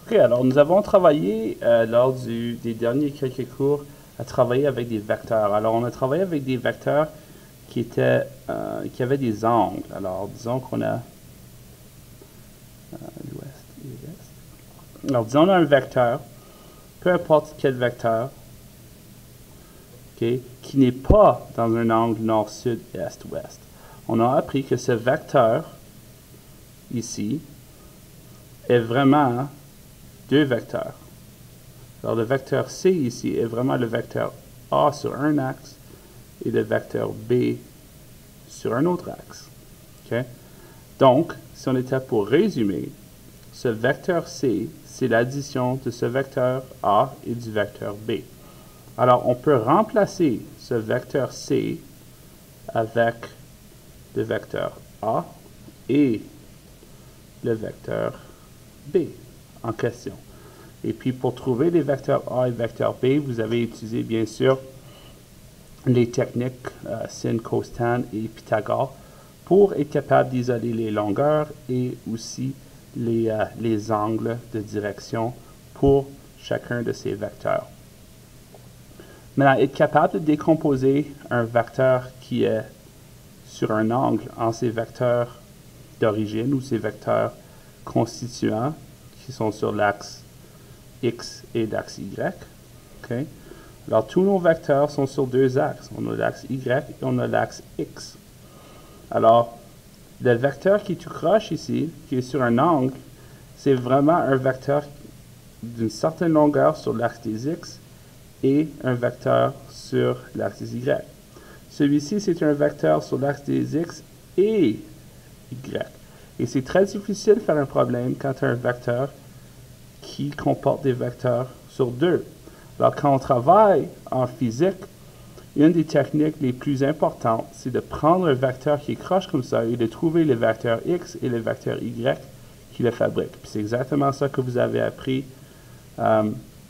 OK, alors nous avons travaillé lors des derniers quelques cours à travailler avec des vecteurs. Alors on a travaillé avec des vecteurs qui avaient des angles. Alors disons qu'on a l'ouest et l'est. Alors disons on a un vecteur, peu importe quel vecteur, OK, qui n'est pas dans un angle nord, sud, est, ouest. On a appris que ce vecteur ici est vraiment deux vecteurs. Alors le vecteur C ici est vraiment le vecteur A sur un axe et le vecteur B sur un autre axe. Okay? Donc, si on était pour résumer, ce vecteur C, c'est l'addition de ce vecteur A et du vecteur B. Alors, on peut remplacer ce vecteur C avec le vecteur A et le vecteur B en question. Et puis, pour trouver les vecteurs A et vecteur B, vous avez utilisé, bien sûr, les techniques sin, cos, tan et Pythagore pour être capable d'isoler les longueurs et aussi les angles de direction pour chacun de ces vecteurs. Maintenant, être capable de décomposer un vecteur qui est sur un angle en ses vecteurs d'origine ou ses vecteurs constituants qui sont sur l'axe X et l'axe Y. Okay? Alors, tous nos vecteurs sont sur deux axes. On a l'axe Y et on a l'axe X. Alors, le vecteur qui est tout croche ici, qui est sur un angle, c'est vraiment un vecteur d'une certaine longueur sur l'axe des X et un vecteur sur l'axe des Y. Celui-ci, c'est un vecteur sur l'axe des X et Y. Et c'est très difficile de faire un problème quand tu as un vecteur qui comporte des vecteurs sur deux. Alors, quand on travaille en physique, une des techniques les plus importantes, c'est de prendre un vecteur qui est croche comme ça et de trouver le vecteur X et le vecteur Y qui le fabriquent. Puis c'est exactement ça que vous avez appris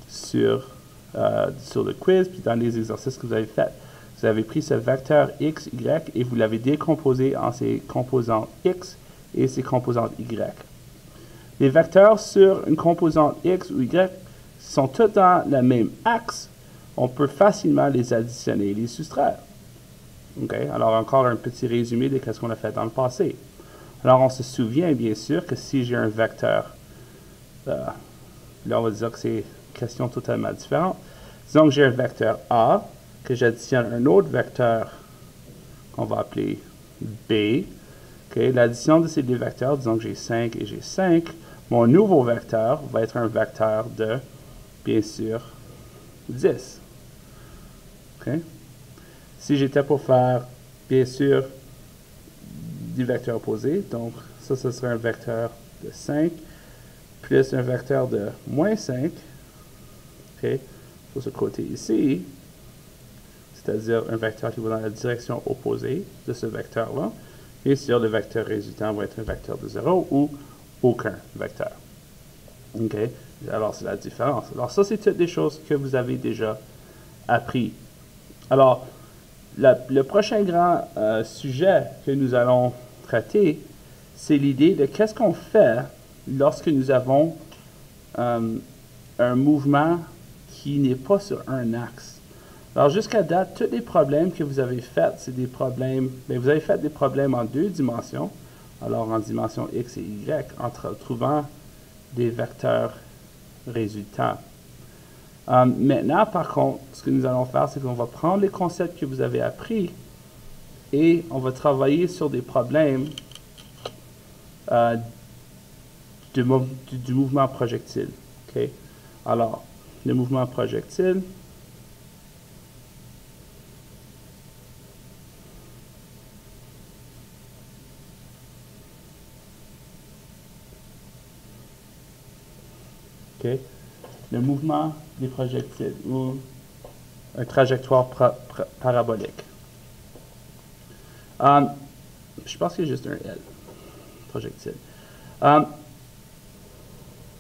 sur le quiz, puis dans les exercices que vous avez faits. Vous avez pris ce vecteur X, Y et vous l'avez décomposé en ses composantes X et ses composantes Y. Les vecteurs sur une composante X ou Y sont tous dans le même axe, on peut facilement les additionner et les soustraire. Okay? Alors, encore un petit résumé de ce qu'on a fait dans le passé. Alors, on se souvient, bien sûr, que si j'ai un vecteur, là, on va dire que c'est une question totalement différente. Disons que j'ai un vecteur A, que j'additionne un autre vecteur qu'on va appeler B. Okay? L'addition de ces deux vecteurs, disons que j'ai 5 et j'ai 5, mon nouveau vecteur va être un vecteur de, bien sûr, 10. Okay? Si j'étais pour faire, bien sûr, des vecteurs opposés, donc ça, ce serait un vecteur de 5, plus un vecteur de moins 5, okay, sur ce côté ici, c'est-à-dire un vecteur qui va dans la direction opposée de ce vecteur-là. Bien sûr, le vecteur résultant va être un vecteur de 0 ou aucun vecteur. Okay? Alors, c'est la différence. Alors, ça, c'est toutes des choses que vous avez déjà appris. Alors, le prochain grand sujet que nous allons traiter, c'est l'idée de qu'est-ce qu'on fait lorsque nous avons un mouvement qui n'est pas sur un axe. Alors, jusqu'à date, tous les problèmes que vous avez faits, c'est des problèmes, mais vous avez fait des problèmes en deux dimensions, alors en dimension X et Y, en trouvant des vecteurs résultants. Maintenant, par contre, ce que nous allons faire, c'est qu'on va prendre les concepts que vous avez appris et on va travailler sur des problèmes du mouvement projectile. Okay? Alors, le mouvement projectile, okay? Le mouvement des projectiles ou une trajectoire parabolique. Je pense qu'il y a juste un L, projectile.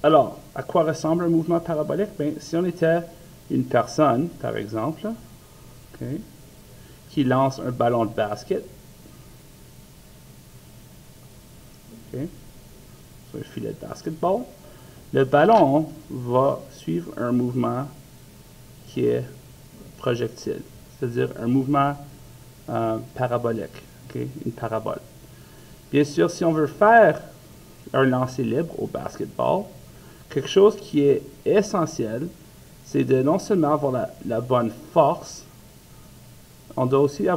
Alors, à quoi ressemble un mouvement parabolique? Bien, si on était une personne, par exemple, okay, qui lance un ballon de basket, okay, sur un filet de basketball, le ballon va suivre un mouvement qui est projectile, c'est-à-dire un mouvement parabolique, okay? Une parabole. Bien sûr, si on veut faire un lancer libre au basketball, quelque chose qui est essentiel, c'est de non seulement avoir la bonne force, on doit aussi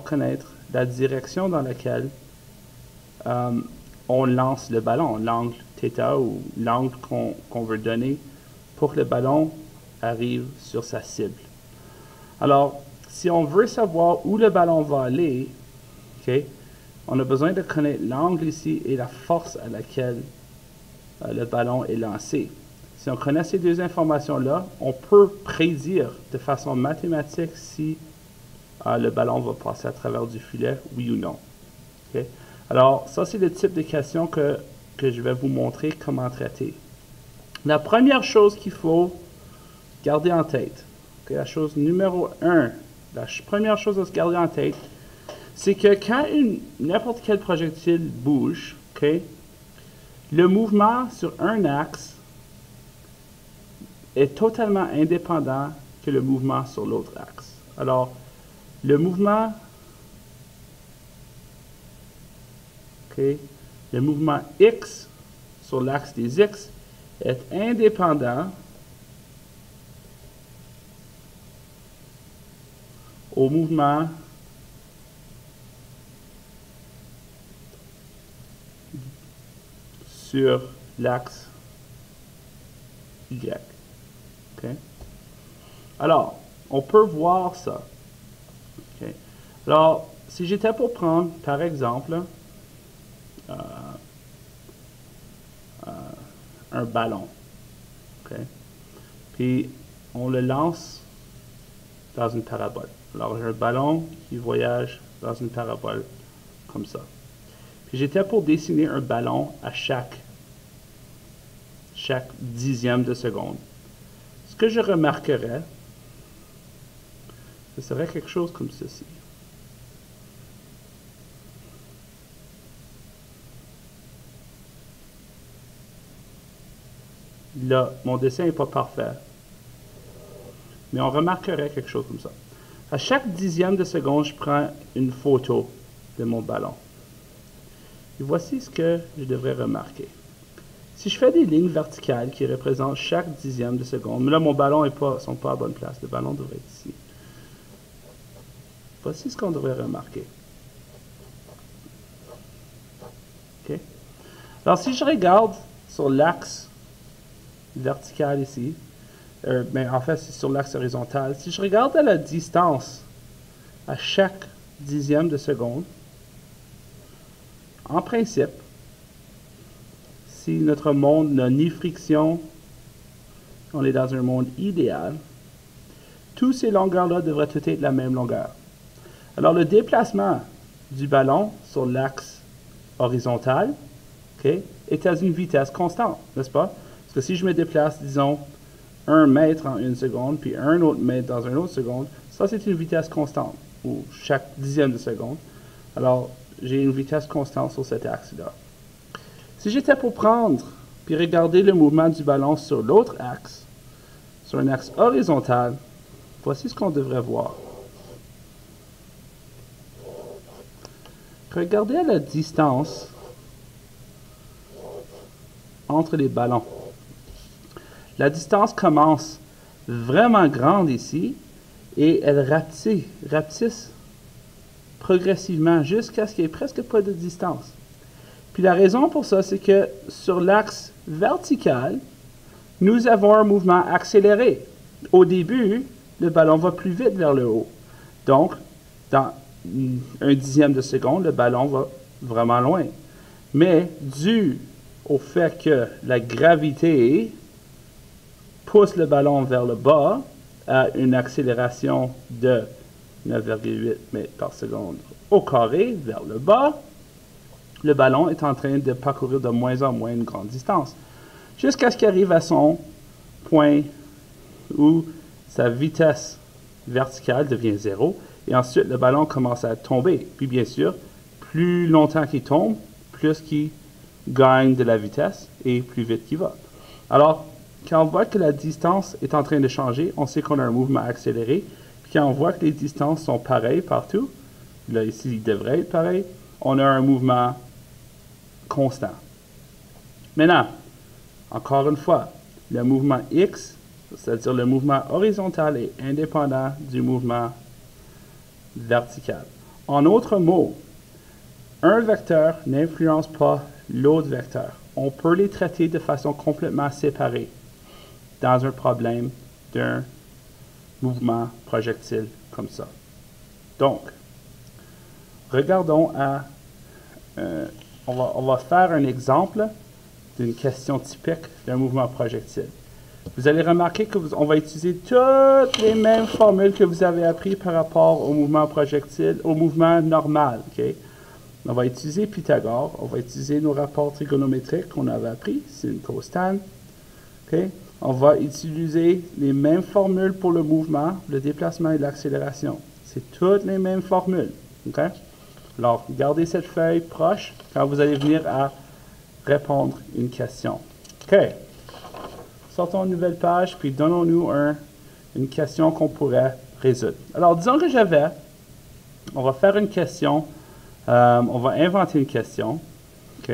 connaître la direction dans laquelle on lance le ballon, l'angle θ ou l'angle qu'on veut donner pour que le ballon arrive sur sa cible. Alors, si on veut savoir où le ballon va aller, okay, on a besoin de connaître l'angle ici et la force à laquelle le ballon est lancé. Si on connaît ces deux informations-là, on peut prédire de façon mathématique si le ballon va passer à travers du filet, oui ou non. Okay? Alors, ça, c'est le type de questions que je vais vous montrer comment traiter. La première chose qu'il faut garder en tête, okay, la chose numéro 1, la première chose à se garder en tête, c'est que quand n'importe quel projectile bouge, okay, le mouvement sur un axe est totalement indépendant que le mouvement sur l'autre axe. Alors, le mouvement, le mouvement X sur l'axe des X est indépendant au mouvement sur l'axe Y. Okay? Alors, on peut voir ça. Okay? Alors, si j'étais pour prendre, par exemple, un ballon, okay? Puis on le lance dans une parabole. Alors, j'ai un ballon qui voyage dans une parabole comme ça. Puis j'étais pour dessiner un ballon à chaque dixième de seconde. Ce que je remarquerais, ce serait quelque chose comme ceci. Là, mon dessin n'est pas parfait, mais on remarquerait quelque chose comme ça. À chaque dixième de seconde, je prends une photo de mon ballon. Et voici ce que je devrais remarquer. Si je fais des lignes verticales qui représentent chaque dixième de seconde, mais là, mon ballon ne sont pas à bonne place. Le ballon devrait être ici. Voici ce qu'on devrait remarquer. Okay? Alors, si je regarde sur l'axe vertical ici, mais en fait, c'est sur l'axe horizontal. Si je regarde à la distance à chaque dixième de seconde, en principe, si notre monde n'a ni friction, on est dans un monde idéal, tous ces longueurs-là devraient toutes être la même longueur. Alors, le déplacement du ballon sur l'axe horizontal, okay, est à une vitesse constante, n'est-ce pas? Parce que si je me déplace, disons, 1 mètre en 1 seconde, puis 1 autre mètre dans 1 autre seconde, ça c'est une vitesse constante, ou chaque dixième de seconde. Alors, j'ai une vitesse constante sur cet axe-là. Si j'étais pour prendre, puis regarder le mouvement du ballon sur l'autre axe, sur un axe horizontal, voici ce qu'on devrait voir. Regardez à la distance entre les ballons. La distance commence vraiment grande ici et elle rapetisse progressivement jusqu'à ce qu'il n'y ait presque pas de distance. Puis la raison pour ça, c'est que sur l'axe vertical, nous avons un mouvement accéléré. Au début, le ballon va plus vite vers le haut. Donc, dans 1 dixième de seconde, le ballon va vraiment loin. Mais dû au fait que la gravité pousse le ballon vers le bas à une accélération de 9,8 mètres par seconde au carré vers le bas, le ballon est en train de parcourir de moins en moins une grande distance, jusqu'à ce qu'il arrive à son point où sa vitesse verticale devient 0, et ensuite le ballon commence à tomber. Puis bien sûr, plus longtemps qu'il tombe, plus qu'il gagne de la vitesse et plus vite qu'il va. Alors, quand on voit que la distance est en train de changer, on sait qu'on a un mouvement accéléré. Puis quand on voit que les distances sont pareilles partout, là ici, il devrait être pareil, on a un mouvement constant. Maintenant, encore une fois, le mouvement X, c'est-à-dire le mouvement horizontal, est indépendant du mouvement vertical. En d'autres mots, un vecteur n'influence pas l'autre vecteur. On peut les traiter de façon complètement séparée dans un problème d'un mouvement projectile comme ça. Donc, regardons à... on va faire un exemple d'une question typique d'un mouvement projectile. Vous allez remarquer qu'on va utiliser toutes les mêmes formules que vous avez apprises par rapport au mouvement projectile, au mouvement normal. Okay? On va utiliser Pythagore, on va utiliser nos rapports trigonométriques qu'on avait appris, sin, cos, tan. Okay? On va utiliser les mêmes formules pour le mouvement, le déplacement et l'accélération. C'est toutes les mêmes formules. Okay? Alors, gardez cette feuille proche quand vous allez venir à répondre à une question. OK. Sortons une nouvelle page, puis donnons-nous une question qu'on pourrait résoudre. Alors, disons que on va faire une question, on va inventer une question. OK.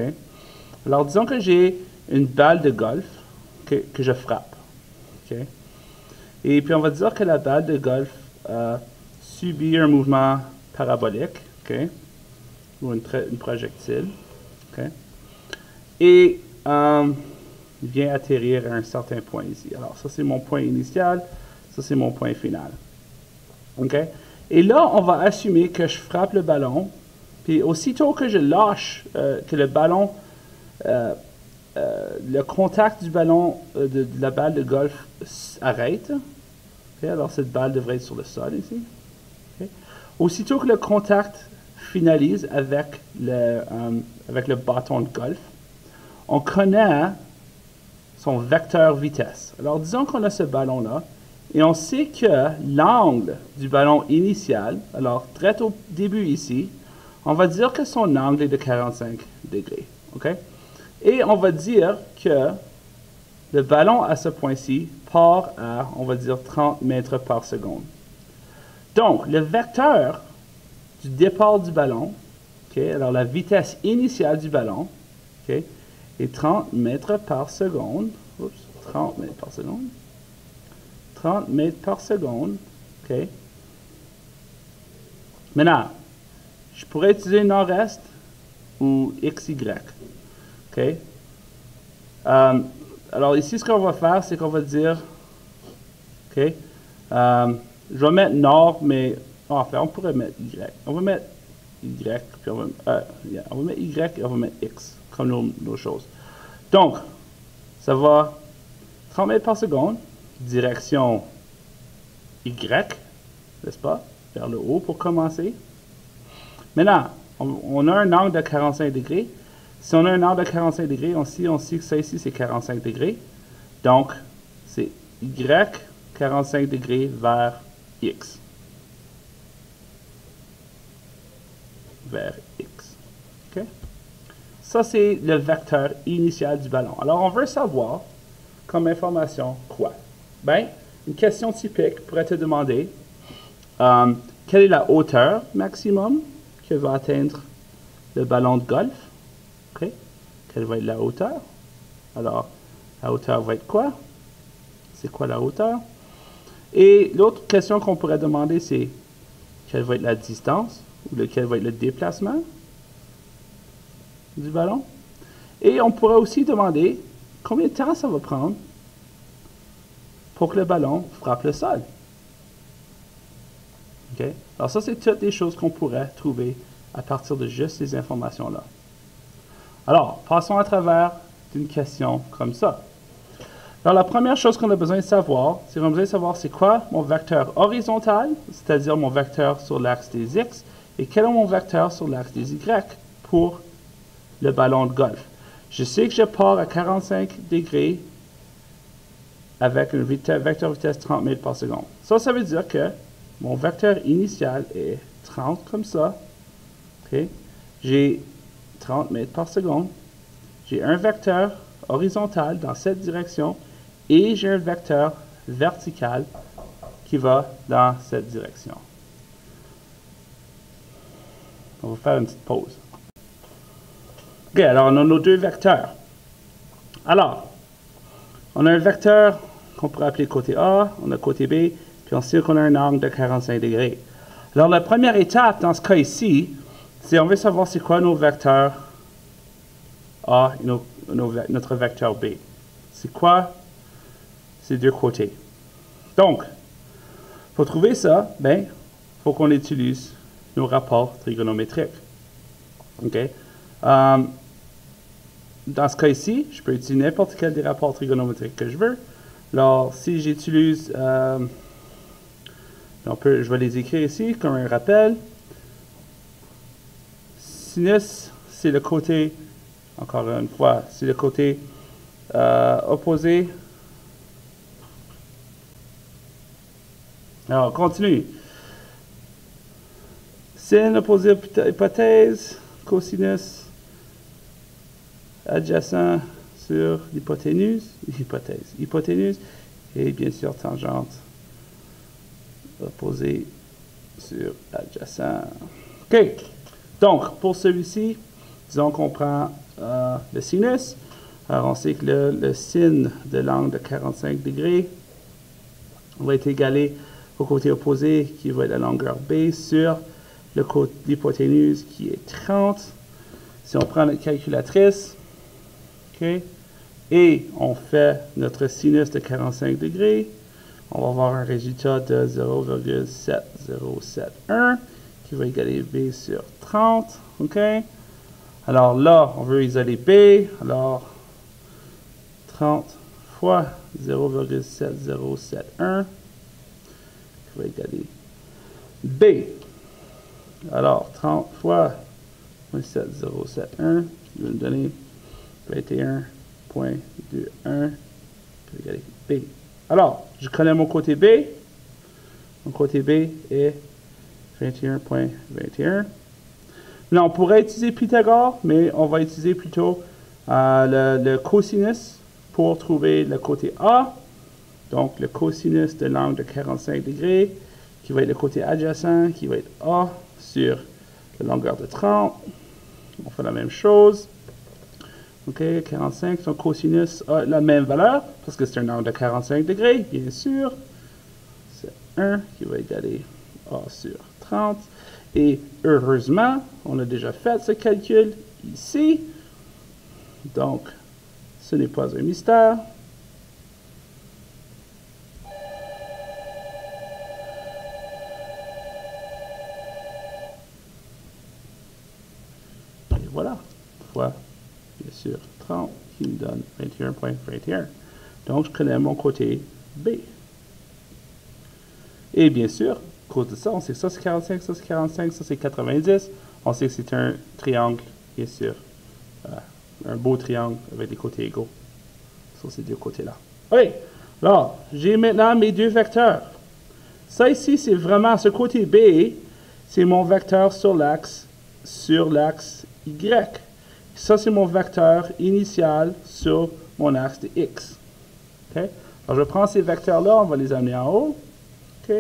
Alors, disons que j'ai une balle de golf que je frappe. OK. Et puis, on va dire que la balle de golf subit un mouvement parabolique, OK, ou une projectile. OK. Et vient atterrir à un certain point ici. Alors, ça, c'est mon point initial. Ça, c'est mon point final. OK? Et là, on va assumer que je frappe le ballon. Puis, aussitôt que je lâche, que le ballon, le contact du ballon, de la balle de golf arrête. Okay? Alors, cette balle devrait être sur le sol ici. Okay? Aussitôt que le contact finalise avec le bâton de golf, on connaît son vecteur vitesse. Alors, disons qu'on a ce ballon-là, et on sait que l'angle du ballon initial, alors, très au début ici, on va dire que son angle est de 45 degrés. OK? Et on va dire que le ballon, à ce point-ci, part à, on va dire, 30 mètres par seconde. Donc, le vecteur du départ du ballon, OK, alors la vitesse initiale du ballon, OK, est 30 mètres par seconde. Oups, 30 mètres par seconde. 30 mètres par seconde. OK. Maintenant, je pourrais utiliser nord-est ou XY. OK. Alors ici, ce qu'on va faire, c'est qu'on va dire, OK, je vais mettre nord, mais enfin, on pourrait mettre Y. On va mettre Y, puis on va mettre Y et on va mettre X, comme nos choses. Donc, ça va 30 mètres par seconde, direction Y, n'est-ce pas, vers le haut pour commencer. Maintenant, on a un angle de 45 degrés. Si on a un angle de 45 degrés, on sait que ça ici, c'est 45 degrés. Donc, c'est Y, 45 degrés vers X. Vers X. OK? Ça, c'est le vecteur initial du ballon. Alors, on veut savoir, comme information, quoi? Bien, une question typique pourrait te demander quelle est la hauteur maximum que va atteindre le ballon de golf? OK? Quelle va être la hauteur? Alors, la hauteur va être quoi? C'est quoi la hauteur? Et l'autre question qu'on pourrait demander, c'est quelle va être la distance ou quel va être le déplacement du ballon? Et on pourrait aussi demander combien de temps ça va prendre pour que le ballon frappe le sol. OK? Alors ça, c'est toutes les choses qu'on pourrait trouver à partir de juste ces informations-là. Alors, passons à travers d'une question comme ça. Alors, la première chose qu'on a besoin de savoir, c'est quoi mon vecteur horizontal, c'est-à-dire mon vecteur sur l'axe des X, et quel est mon vecteur sur l'axe des Y pour le ballon de golf. Je sais que je pars à 45 degrés avec un vecteur vitesse 30 mètres par seconde. Ça veut dire que mon vecteur initial est 30 comme ça. Okay. J'ai 30 mètres par seconde. J'ai un vecteur horizontal dans cette direction et j'ai un vecteur vertical qui va dans cette direction. On va faire une petite pause. OK, alors on a nos deux vecteurs. Alors, on a un vecteur qu'on pourrait appeler côté A, on a côté B, puis on sait qu'on a un angle de 45 degrés. Alors, la première étape dans ce cas ici, c'est on veut savoir c'est quoi nos vecteurs A et notre vecteur B. C'est quoi ces deux côtés? Donc, pour trouver ça, ben, il faut qu'on utilise nos rapports trigonométriques. OK? Dans ce cas ici, je peux utiliser n'importe quel des rapports trigonométriques que je veux. Alors, si j'utilise, je vais les écrire ici comme un rappel. Sinus, c'est le côté, encore une fois, c'est le côté opposé. Alors, on continue. Sin opposé hypothèse, cosinus adjacent sur l'hypoténuse, hypoténuse, et bien sûr tangente opposée sur adjacent. OK. Donc, pour celui-ci, disons qu'on prend le sinus. Alors, on sait que le sin de l'angle de 45 degrés va être égalé au côté opposé, qui va être la longueur B, sur l'hypoténuse, qui est 30. Si on prend notre calculatrice, OK, et on fait notre sinus de 45 degrés, on va avoir un résultat de 0,7071 qui va égaler B sur 30. OK? Alors là, on veut isoler B. Alors, 30 fois 0,7071 qui va égaler B. Alors, 30 fois 0,7071 qui va nous donner 21,21 qui va égaler B. Alors, je connais mon côté B. Mon côté B est 21,21. Là, on pourrait utiliser Pythagore, mais on va utiliser plutôt le cosinus pour trouver le côté A. Donc, le cosinus de l'angle de 45 degrés, qui va être le côté adjacent, qui va être A sur la longueur de 30. On fait la même chose. OK, 45, son cosinus a la même valeur, parce que c'est un angle de 45 degrés, bien sûr. C'est 1 qui va égaler A sur 30. Et heureusement, on a déjà fait ce calcul ici. Donc, ce n'est pas un mystère. Et voilà, fois, bien sûr, 30, qui me donne 21,21. Donc, je connais mon côté B. Et bien sûr, à cause de ça, on sait que ça c'est 45, ça c'est 45, ça c'est 90. On sait que c'est un triangle, bien sûr. Un beau triangle avec des côtés égaux. Sur ces deux côtés-là. OK. Alors, j'ai maintenant mes deux vecteurs. Ça ici, c'est vraiment, ce côté B, c'est mon vecteur sur l'axe Y. Ça, c'est mon vecteur initial sur mon axe de X. OK? Alors, je prends ces vecteurs-là, on va les amener en haut. OK?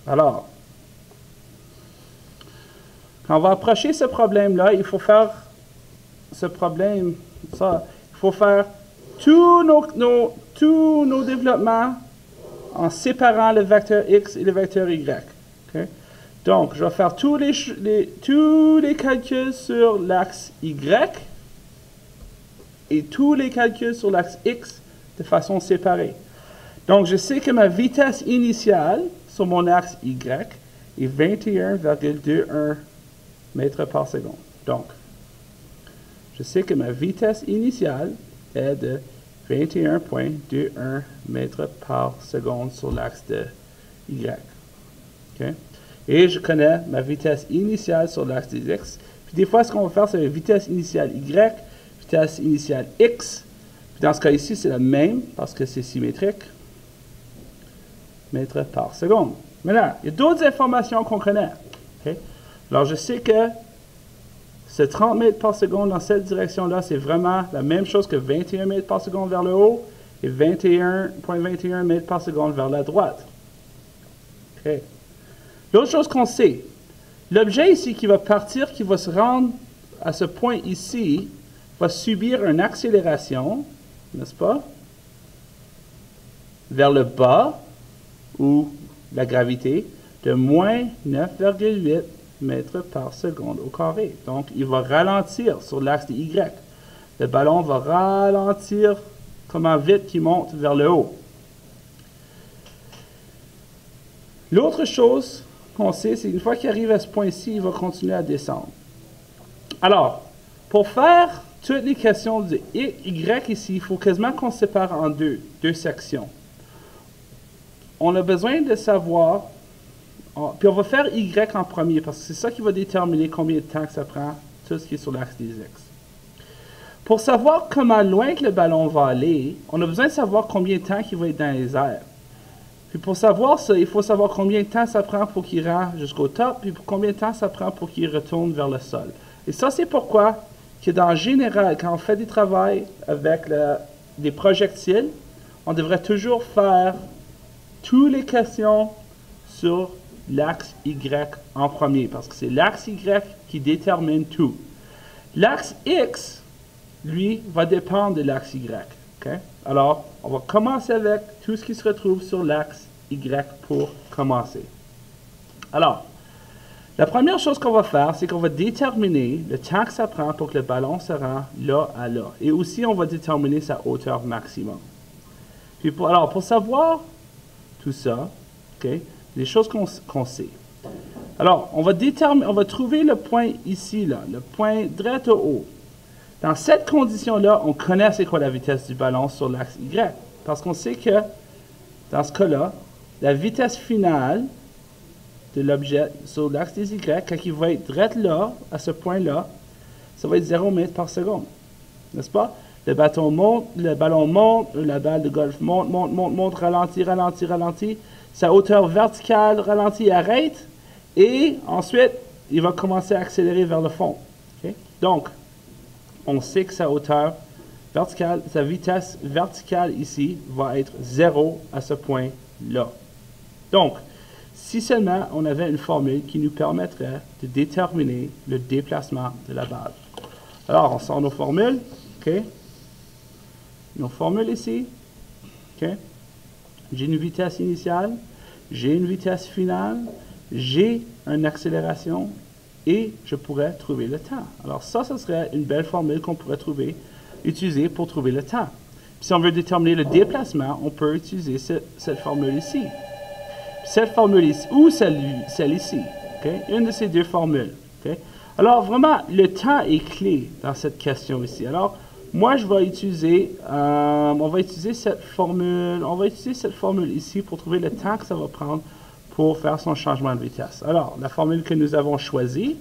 Alors, quand on va approcher ce problème-là, il faut faire ce problème, ça, il faut faire tous nos développements en séparant le vecteur X et le vecteur Y. Okay? Donc, je vais faire tous les calculs sur l'axe Y et tous les calculs sur l'axe X de façon séparée. Donc, je sais que ma vitesse initiale sur mon axe Y est 21,21 mètres par seconde. Donc, je sais que ma vitesse initiale est de 21,21 mètres par seconde sur l'axe de Y. Okay? Et je connais ma vitesse initiale sur l'axe des X. Puis des fois, ce qu'on va faire, c'est la vitesse initiale Y, vitesse initiale X. Puis dans ce cas ici, c'est la même parce que c'est symétrique. Mètres par seconde. Maintenant, il y a d'autres informations qu'on connaît. Okay? Alors, je sais que ce 30 mètres par seconde dans cette direction-là, c'est vraiment la même chose que 21 mètres par seconde vers le haut et 21,21 mètres par seconde vers la droite. OK. L'autre chose qu'on sait, l'objet ici qui va partir, qui va se rendre à ce point ici, va subir une accélération, n'est-ce pas, vers le bas, ou la gravité, de moins 9,8 mètres par seconde au carré. Donc, il va ralentir sur l'axe de Y. Le ballon va ralentir comment vite qu'il monte vers le haut. L'autre chose qu'on sait, c'est qu'une fois qu'il arrive à ce point-ci, il va continuer à descendre. Alors, pour faire toutes les questions de Y ici, il faut quasiment qu'on sépare en deux sections. On a besoin de savoir, puis on va faire Y en premier, parce que c'est ça qui va déterminer combien de temps que ça prend, tout ce qui est sur l'axe des X. Pour savoir comment loin que le ballon va aller, on a besoin de savoir combien de temps il va être dans les airs. Puis pour savoir ça, il faut savoir combien de temps ça prend pour qu'il rentre jusqu'au top, puis combien de temps ça prend pour qu'il retourne vers le sol. Et ça, c'est pourquoi que dans général, quand on fait des travaux avec des projectiles, on devrait toujours faire toutes les questions sur l'axe Y en premier, parce que c'est l'axe Y qui détermine tout. L'axe X, lui, va dépendre de l'axe Y. Okay? Alors, on va commencer avec tout ce qui se retrouve sur l'axe Y pour commencer. Alors, la première chose qu'on va faire, c'est qu'on va déterminer le temps que ça prend pour que le ballon se rende là à là. Et aussi, on va déterminer sa hauteur maximum. Puis pour savoir tout ça, okay, les choses qu'on sait. Alors, on va trouver le point ici, là, le point direct au haut. Dans cette condition-là, on connaît c'est quoi la vitesse du ballon sur l'axe Y. Parce qu'on sait que, dans ce cas-là, la vitesse finale de l'objet sur l'axe des Y, quand il va être direct là, à ce point-là, ça va être 0 mètres par seconde. N'est-ce pas? Le ballon monte, la balle de golf monte, ralentit. Sa hauteur verticale ralentit, arrête. Et ensuite, il va commencer à accélérer vers le fond. Okay? Donc, on sait que sa hauteur verticale, sa vitesse verticale ici va être 0 à ce point-là. Donc, si seulement on avait une formule qui nous permettrait de déterminer le déplacement de la balle. Alors, on sort nos formules. OK? Nos formules ici. OK? J'ai une vitesse initiale, j'ai une vitesse finale, j'ai une accélération et je pourrais trouver le temps. Alors ça serait une belle formule qu'on pourrait utiliser pour trouver le temps. Puis si on veut déterminer le déplacement, on peut utiliser cette formule ici. Puis cette formule ici, ou celle ici. Okay? Une de ces deux formules. Okay? Alors vraiment, le temps est clé dans cette question ici. Alors, moi, je vais utiliser, on va utiliser cette formule ici pour trouver le temps que ça va prendre pour faire son changement de vitesse. Alors, la formule que nous avons choisie,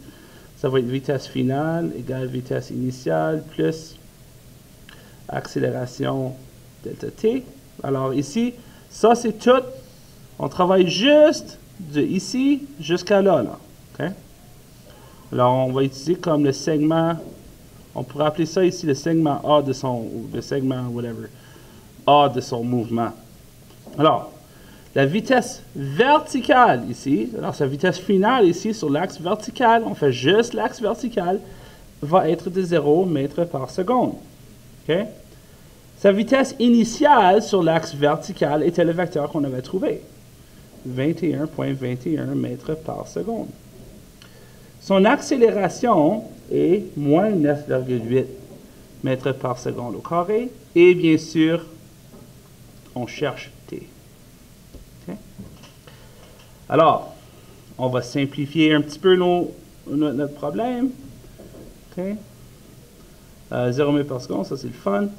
ça va être vitesse finale égale vitesse initiale plus accélération delta t. Alors ici, ça c'est tout. On travaille juste de ici jusqu'à là. Okay? Alors, on va utiliser comme le segment, on pourrait appeler ça ici le segment A de son, ou le segment whatever, A de son mouvement. Alors, la vitesse verticale ici, alors sa vitesse finale ici sur l'axe vertical, on fait juste l'axe vertical, va être de 0 mètres par seconde. Okay? Sa vitesse initiale sur l'axe vertical était le vecteur qu'on avait trouvé, 21,21 mètres par seconde. Son accélération est moins 9,8 mètres par seconde au carré, et bien sûr, on cherche t. Okay? Alors, on va simplifier un petit peu notre problème. Okay? 0 mètres par seconde, ça c'est le fun.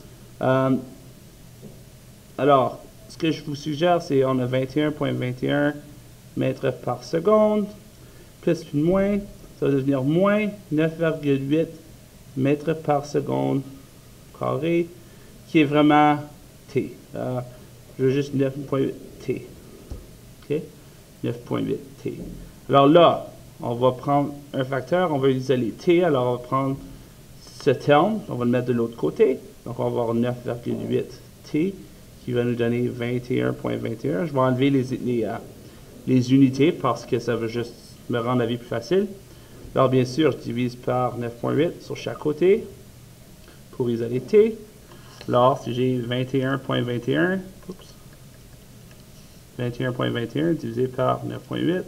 Alors, ce que je vous suggère, c'est on a 21,21 mètres par seconde, plus ou moins, ça va devenir moins 9,8 mètres par seconde carré, qui est vraiment t. Je veux juste 9,8 t. OK? 9,8 t. Alors là, on va prendre un facteur, on va isoler t, alors on va prendre ce terme, on va le mettre de l'autre côté. Donc, on va avoir 9,8 t qui va nous donner 21,21. Je vais enlever les unités parce que ça va juste me rendre la vie plus facile. Alors, bien sûr, je divise par 9,8 sur chaque côté pour isoler t. Alors, si j'ai 21,21, 21,21 divisé par 9,8,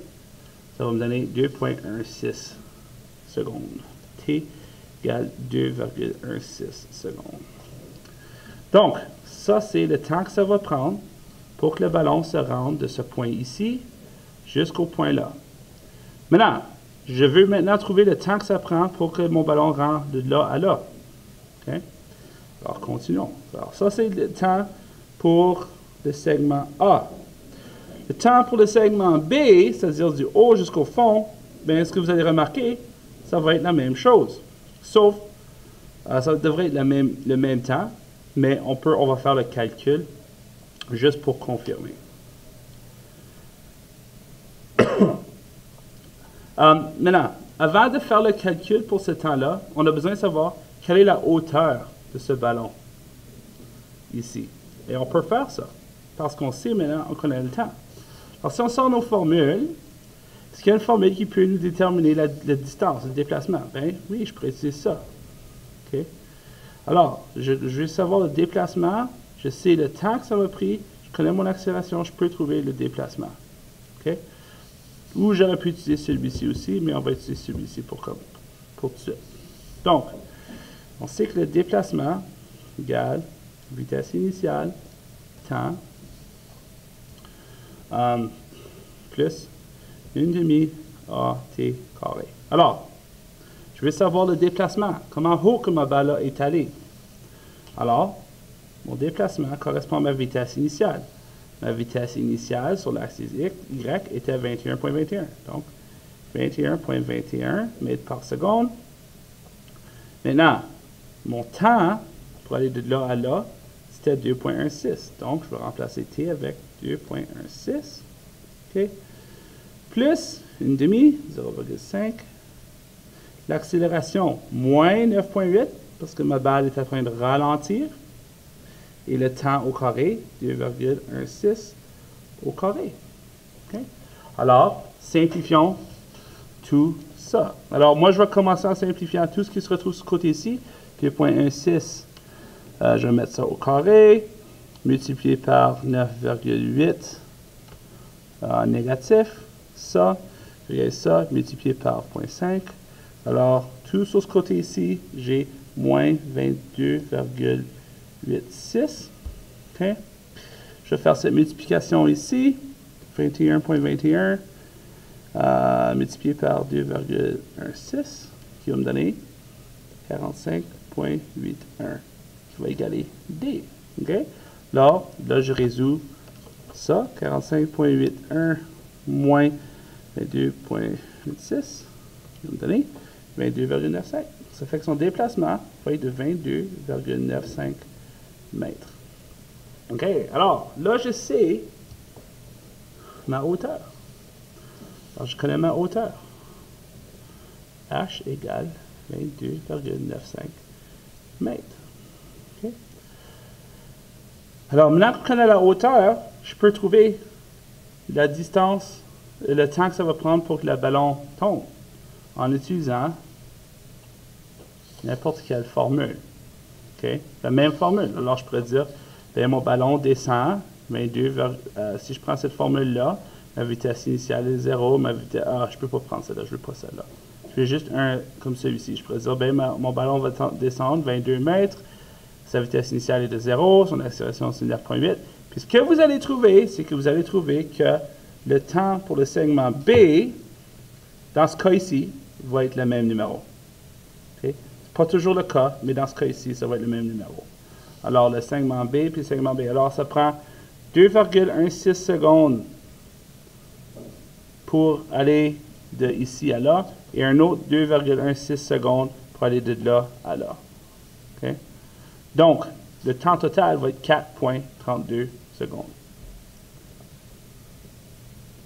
ça va me donner 2,16 secondes. T égale 2,16 secondes. Donc, ça, c'est le temps que ça va prendre pour que le ballon se rende de ce point ici jusqu'au point là. Maintenant, je veux maintenant trouver le temps que ça prend pour que mon ballon rentre de là à là. Okay? Alors, continuons. Alors, ça, c'est le temps pour le segment A. Le temps pour le segment B, c'est-à-dire du haut jusqu'au fond, bien, ce que vous allez remarquer, ça va être la même chose. Sauf, ça devrait être le même temps, mais on va faire le calcul juste pour confirmer. Maintenant, avant de faire le calcul pour ce temps-là, on a besoin de savoir quelle est la hauteur de ce ballon ici. Et on peut faire ça, parce qu'on sait maintenant, on connaît le temps. Alors, si on sort nos formules, est-ce qu'il y a une formule qui peut nous déterminer la distance, le déplacement? Ben oui, je pourrais utiliser ça. Okay? Alors, je vais savoir le déplacement, je sais le temps que ça m'a pris, je connais mon accélération, je peux trouver le déplacement. Okay? Ou j'aurais pu utiliser celui-ci aussi, mais on va utiliser celui-ci pour tout de suite. Donc, on sait que le déplacement égale vitesse initiale, temps, plus 1/2 AT carré. Alors, je veux savoir le déplacement. Comment haut que ma balle est allée. Alors, mon déplacement correspond à ma vitesse initiale. Ma vitesse initiale sur l'axe Y était 21,21. Donc, 21,21 mètres par seconde. Maintenant, mon temps pour aller de là à là, c'était 2,16. Donc, je vais remplacer T avec 2,16. OK? Plus 1/2, 0,5. L'accélération, moins 9,8, parce que ma balle est en train de ralentir. Et le temps au carré, 2,16 au carré. Okay? Alors, simplifions tout ça. Alors, moi, je vais commencer en simplifiant tout ce qui se retrouve sur ce côté-ci. 2,16, je vais mettre ça au carré, multiplié par 9,8 négatif. Ça, multiplié par 0,5. Alors, tout sur ce côté ici, j'ai moins 22,86. Okay. Je vais faire cette multiplication ici. 21,21 multiplié par 2,16 qui va me donner 45,81 qui va égaler D. Okay. Là, je résous ça. 45,81 moins 22,86 qui va me donner 22,95. Ça fait que son déplacement va être de 22,95 mètres. OK, alors, là, je sais ma hauteur. Alors, je connais ma hauteur. H égale 22,95 mètres. OK? Alors, maintenant que je connais la hauteur, je peux trouver la distance, le temps que ça va prendre pour que le ballon tombe en utilisant n'importe quelle formule. Okay? La même formule. Alors, je pourrais dire, bien, mon ballon descend, 22, si je prends cette formule-là, ma vitesse initiale est 0, ma vitesse... Ah, je ne peux pas prendre celle-là, je ne veux pas celle-là. Je veux juste un comme celui-ci. Je pourrais dire, bien, mon ballon va descendre 22 mètres, sa vitesse initiale est de 0, son accélération c'est 9,8. Puis ce que vous allez trouver, c'est que vous allez trouver que le temps pour le segment B, dans ce cas ici, va être le même numéro. Okay? Pas toujours le cas, mais dans ce cas ici, ça va être le même numéro. Alors, le segment B puis le segment B. Alors, ça prend 2,16 secondes pour aller de ici à là et un autre 2,16 secondes pour aller de là à là. Okay? Donc, le temps total va être 4,32 secondes.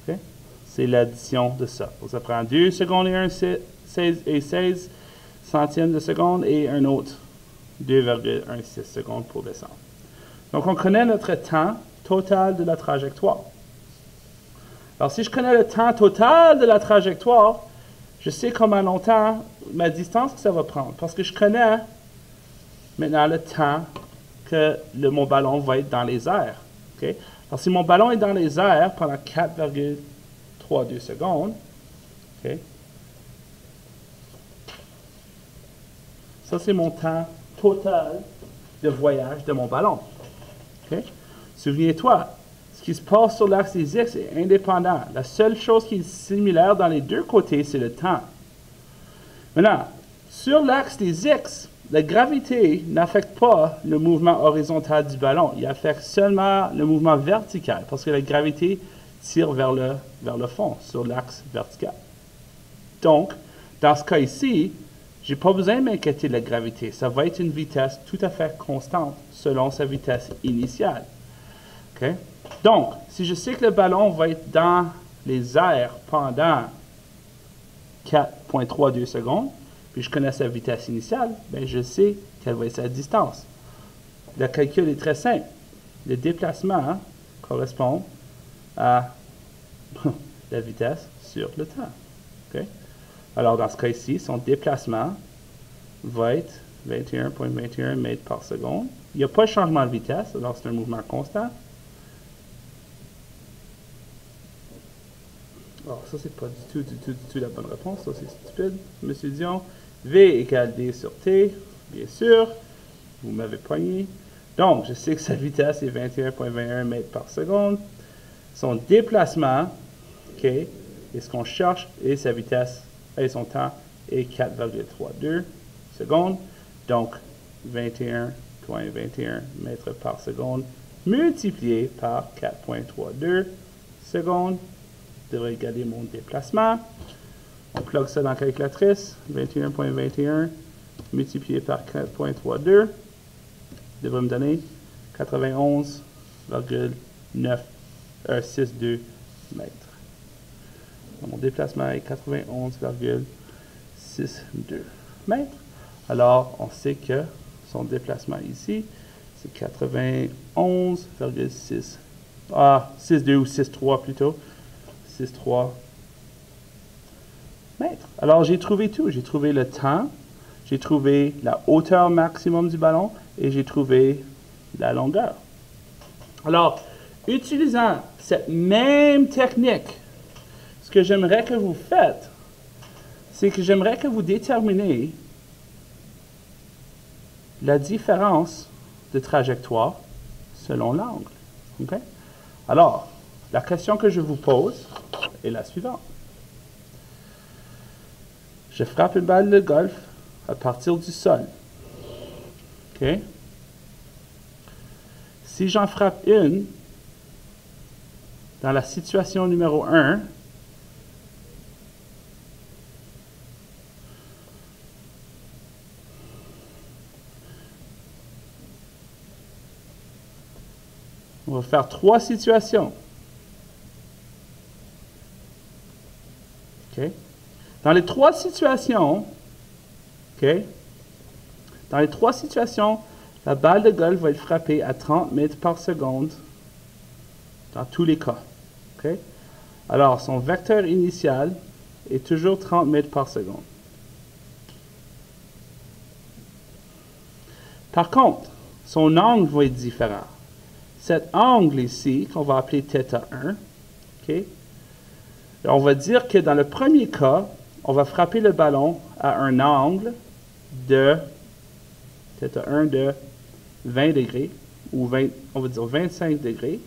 Okay? c'est l'addition de ça. Donc, ça prend 2 secondes et 16 centièmes de seconde et un autre 2,16 secondes pour descendre. Donc, on connaît notre temps total de la trajectoire. Alors, si je connais le temps total de la trajectoire, je sais combien longtemps, ma distance que ça va prendre. Parce que je connais maintenant le temps que mon ballon va être dans les airs. Okay? Alors, si mon ballon est dans les airs pendant 4,32 secondes, okay, ça c'est mon temps total de voyage de mon ballon. Okay? Souviens-toi, ce qui se passe sur l'axe des X est indépendant. La seule chose qui est similaire dans les deux côtés, c'est le temps. Maintenant, sur l'axe des X, la gravité n'affecte pas le mouvement horizontal du ballon. Il affecte seulement le mouvement vertical, parce que la gravité tire vers le fond, sur l'axe vertical. Donc, dans ce cas ici, je n'ai pas besoin de m'inquiéter de la gravité. Ça va être une vitesse tout à fait constante, selon sa vitesse initiale. Okay? Donc, si je sais que le ballon va être dans les airs pendant 4,32 secondes, puis je connais sa vitesse initiale, bien je sais quelle va être sa distance. Le calcul est très simple. Le déplacement correspond à la vitesse sur le temps. Okay? Alors, dans ce cas ici, son déplacement va être 21,21 mètres par seconde. Il n'y a pas de changement de vitesse, alors c'est un mouvement constant. Alors, ça, c'est pas du tout la bonne réponse. Ça, c'est stupide, Monsieur Dion. V égale D sur T, bien sûr. Vous m'avez poigné. Donc, je sais que sa vitesse est 21,21 mètres par seconde. Son déplacement, OK, et ce qu'on cherche, et sa vitesse, et son temps, est 4,32 secondes. Donc, 21,21 mètres par seconde multiplié par 4,32 secondes devrait égaler mon déplacement. On plug ça dans la calculatrice. 21,21 multiplié par 4,32 devrait me donner 91,962 mètres. Donc, mon déplacement est 91,62 mètres. Alors, on sait que son déplacement ici, c'est 91,6. 6,2 ou 6,3 plutôt. 6,3 mètres. Alors, j'ai trouvé tout. J'ai trouvé le temps, j'ai trouvé la hauteur maximum du ballon et j'ai trouvé la longueur. Alors, utilisant cette même technique, ce que j'aimerais que vous faites, c'est que j'aimerais que vous déterminiez la différence de trajectoire selon l'angle. Okay? Alors, la question que je vous pose est la suivante. Je frappe une balle de golf à partir du sol. OK? Si j'en frappe une dans la situation numéro 1, on va faire 3 situations. OK? Dans les 3 situations, OK? Dans les 3 situations, la balle de golf va être frappée à 30 mètres par seconde dans tous les cas. OK? Alors, son vecteur initial est toujours 30 mètres par seconde. Par contre, son angle va être différent. Cet angle ici, qu'on va appeler θ1, OK? On va dire que dans le premier cas, on va frapper le ballon à un angle de θ1 de 20 degrés, ou 20, on va dire 25 degrés.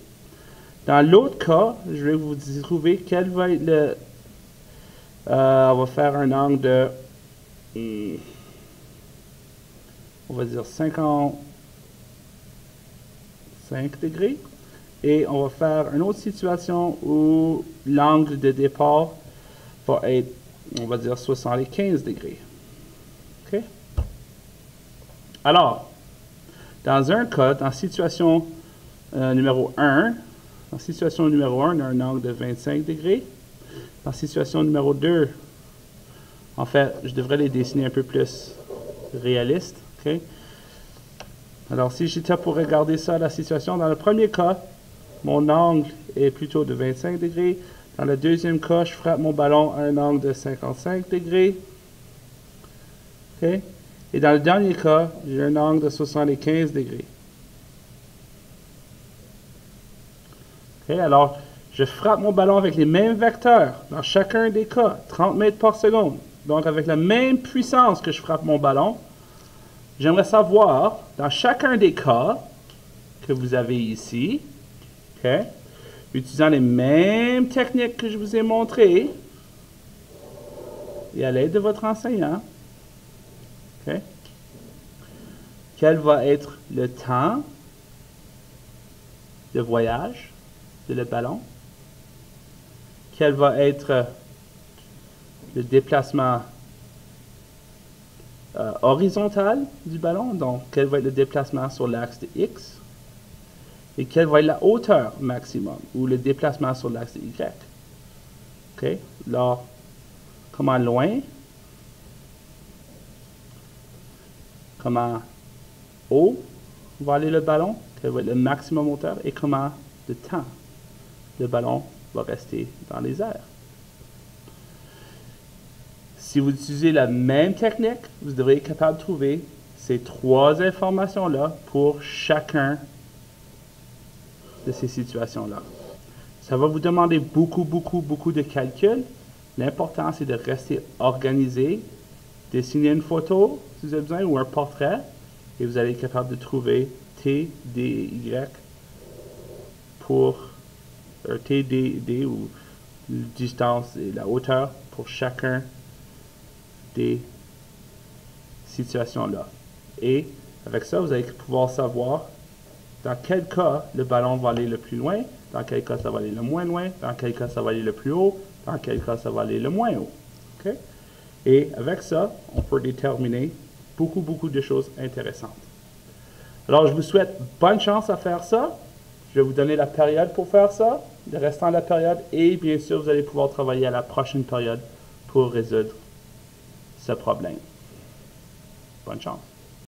Dans l'autre cas, je vais vous trouver quel va être le... on va faire un angle de... on va dire 55 degrés. Et on va faire une autre situation où l'angle de départ va être, on va dire, 75 degrés. OK? Alors, dans un cas, dans situation numéro 1, on a un angle de 25 degrés. Dans situation numéro 2, en fait, je devrais les dessiner un peu plus réalistes. Okay? Alors, si j'étais pour regarder ça, la situation, dans le premier cas, mon angle est plutôt de 25 degrés. Dans le deuxième cas, je frappe mon ballon à un angle de 55 degrés. Okay? Et dans le dernier cas, j'ai un angle de 75 degrés. Okay? Alors, je frappe mon ballon avec les mêmes vecteurs dans chacun des cas, 30 mètres par seconde. Donc, avec la même puissance que je frappe mon ballon, j'aimerais savoir, dans chacun des cas que vous avez ici, okay, utilisant les mêmes techniques que je vous ai montrées, et à l'aide de votre enseignant, okay, quel va être le temps de voyage de le ballon, quel va être le déplacement horizontal du ballon, donc quel va être le déplacement sur l'axe de X, et quelle va être la hauteur maximum, ou le déplacement sur l'axe de Y. OK? Alors, comment loin, comment haut va aller le ballon, quel va être le maximum hauteur, et comment de temps le ballon va rester dans les airs. Si vous utilisez la même technique, vous devrez être capable de trouver ces trois informations-là pour chacun de ces situations-là. Ça va vous demander beaucoup de calculs. L'important, c'est de rester organisé, dessiner une photo, si vous avez besoin, ou un portrait, et vous allez être capable de trouver T, D et Y pour T, D ou la distance et la hauteur pour chacun des situations-là. Et avec ça, vous allez pouvoir savoir dans quel cas le ballon va aller le plus loin, dans quel cas ça va aller le moins loin, dans quel cas ça va aller le plus haut, dans quel cas ça va aller le moins haut. Okay? Et avec ça, on peut déterminer beaucoup de choses intéressantes. Alors, je vous souhaite bonne chance à faire ça. Je vais vous donner la période pour faire ça, le restant de la période, et bien sûr, vous allez pouvoir travailler à la prochaine période pour résoudre ce problème. Bonne chance.